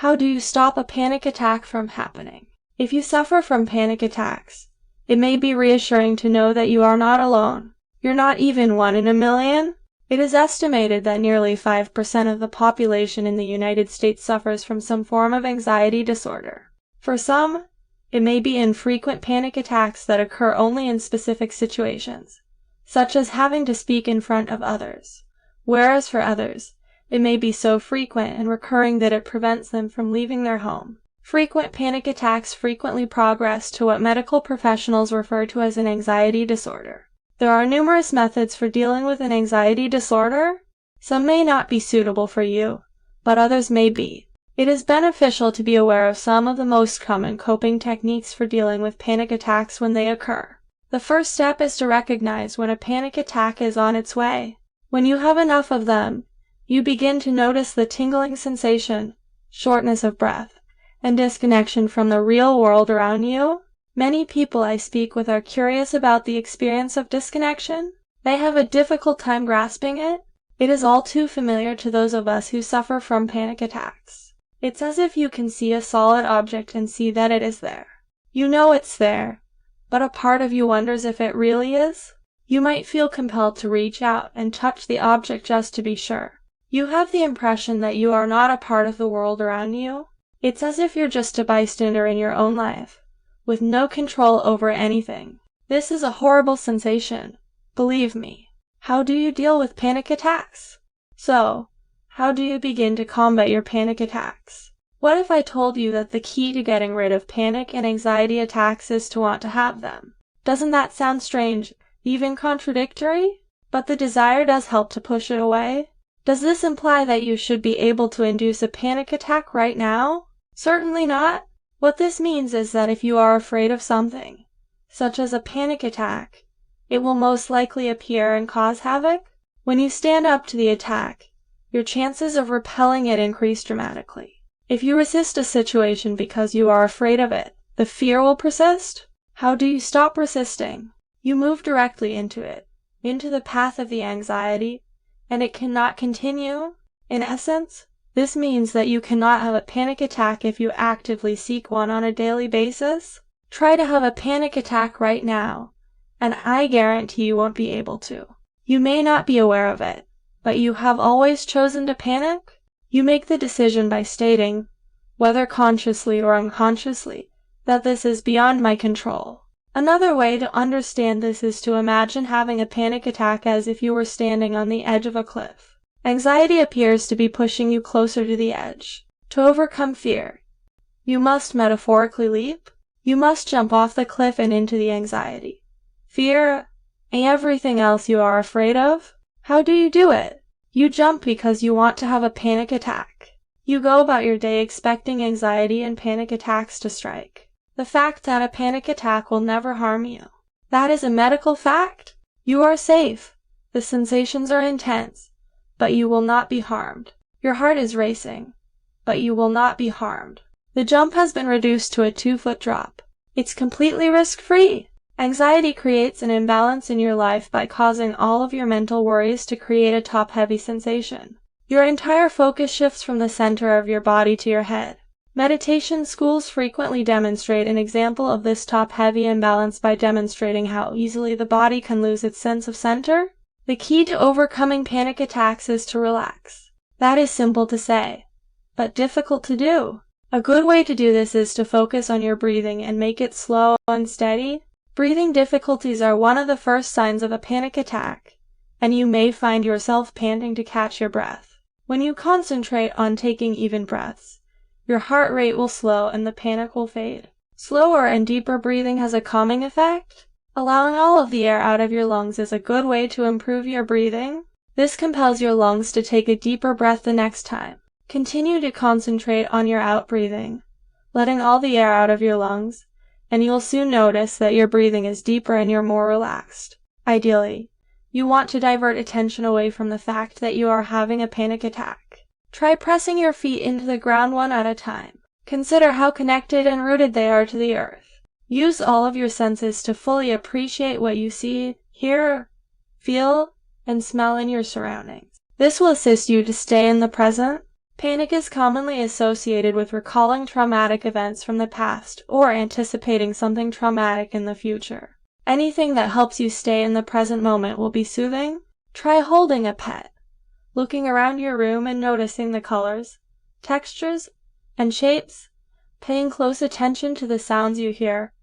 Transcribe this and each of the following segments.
How do you stop a panic attack from happening? If you suffer from panic attacks, it may be reassuring to know that you are not alone. You're not even one in a million. It is estimated that nearly 5% of the population in the United States suffers from some form of anxiety disorder. For some, it may be infrequent panic attacks that occur only in specific situations, such as having to speak in front of others, whereas for others, it may be so frequent and recurring that it prevents them from leaving their home. Frequent panic attacks frequently progress to what medical professionals refer to as an anxiety disorder. There are numerous methods for dealing with an anxiety disorder. Some may not be suitable for you, but others may be. It is beneficial to be aware of some of the most common coping techniques for dealing with panic attacks when they occur. The first step is to recognize when a panic attack is on its way. When you have enough of them, you begin to notice the tingling sensation, shortness of breath, and disconnection from the real world around you. Many people I speak with are curious about the experience of disconnection. They have a difficult time grasping it. It is all too familiar to those of us who suffer from panic attacks. It's as if you can see a solid object and see that it is there. You know it's there, but a part of you wonders if it really is. You might feel compelled to reach out and touch the object just to be sure. You have the impression that you are not a part of the world around you. It's as if you're just a bystander in your own life, with no control over anything. This is a horrible sensation, believe me. How do you deal with panic attacks? So, how do you begin to combat your panic attacks? What if I told you that the key to getting rid of panic and anxiety attacks is to want to have them? Doesn't that sound strange, even contradictory? But the desire does help to push it away. Does this imply that you should be able to induce a panic attack right now? Certainly not. What this means is that if you are afraid of something, such as a panic attack, it will most likely appear and cause havoc. When you stand up to the attack, your chances of repelling it increase dramatically. If you resist a situation because you are afraid of it, the fear will persist. How do you stop resisting? You move directly into it, into the path of the anxiety, and it cannot continue. In essence, this means that you cannot have a panic attack if you actively seek one on a daily basis. Try to have a panic attack right now, and I guarantee you won't be able to. You may not be aware of it, but you have always chosen to panic. You make the decision by stating, whether consciously or unconsciously, that this is beyond my control. Another way to understand this is to imagine having a panic attack as if you were standing on the edge of a cliff. Anxiety appears to be pushing you closer to the edge. To overcome fear, you must metaphorically leap. You must jump off the cliff and into the anxiety, fear, and everything else you are afraid of. How do you do it? You jump because you want to have a panic attack. You go about your day expecting anxiety and panic attacks to strike. The fact that a panic attack will never harm you. That is a medical fact. You are safe. The sensations are intense, but you will not be harmed. Your heart is racing, but you will not be harmed. The jump has been reduced to a 2-foot drop. It's completely risk-free. Anxiety creates an imbalance in your life by causing all of your mental worries to create a top-heavy sensation. Your entire focus shifts from the center of your body to your head. Meditation schools frequently demonstrate an example of this top-heavy imbalance by demonstrating how easily the body can lose its sense of center. The key to overcoming panic attacks is to relax. That is simple to say, but difficult to do. A good way to do this is to focus on your breathing and make it slow and steady. Breathing difficulties are one of the first signs of a panic attack, and you may find yourself panting to catch your breath. When you concentrate on taking even breaths, your heart rate will slow and the panic will fade. Slower and deeper breathing has a calming effect. Allowing all of the air out of your lungs is a good way to improve your breathing. This compels your lungs to take a deeper breath the next time. Continue to concentrate on your out-breathing, letting all the air out of your lungs, and you'll soon notice that your breathing is deeper and you're more relaxed. Ideally, you want to divert attention away from the fact that you are having a panic attack. Try pressing your feet into the ground one at a time. Consider how connected and rooted they are to the earth. Use all of your senses to fully appreciate what you see, hear, feel, and smell in your surroundings. This will assist you to stay in the present. Panic is commonly associated with recalling traumatic events from the past or anticipating something traumatic in the future. Anything that helps you stay in the present moment will be soothing. Try holding a pet, looking around your room and noticing the colors, textures, and shapes, paying close attention to the sounds you hear,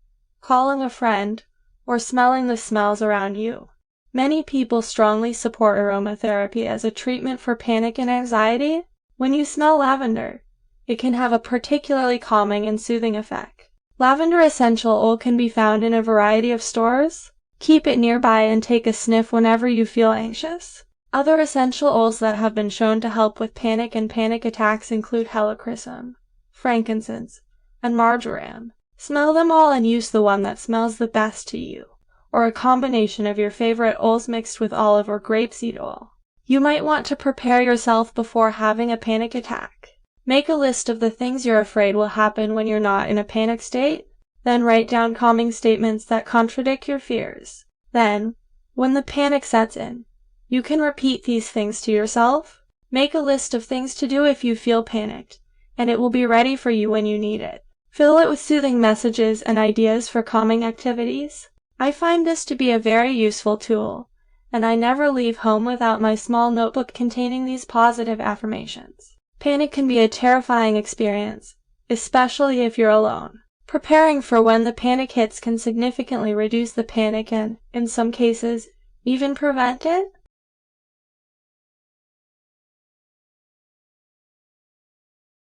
calling a friend, or smelling the smells around you. Many people strongly support aromatherapy as a treatment for panic and anxiety. When you smell lavender, it can have a particularly calming and soothing effect. Lavender essential oil can be found in a variety of stores. Keep it nearby and take a sniff whenever you feel anxious. Other essential oils that have been shown to help with panic and panic attacks include helichrysum, frankincense, and marjoram. Smell them all and use the one that smells the best to you, or a combination of your favorite oils mixed with olive or grapeseed oil. You might want to prepare yourself before having a panic attack. Make a list of the things you're afraid will happen when you're not in a panic state. Then write down calming statements that contradict your fears. Then, when the panic sets in, you can repeat these things to yourself. Make a list of things to do if you feel panicked, and it will be ready for you when you need it. Fill it with soothing messages and ideas for calming activities. I find this to be a very useful tool, and I never leave home without my small notebook containing these positive affirmations. Panic can be a terrifying experience, especially if you're alone. Preparing for when the panic hits can significantly reduce the panic and, in some cases, even prevent it.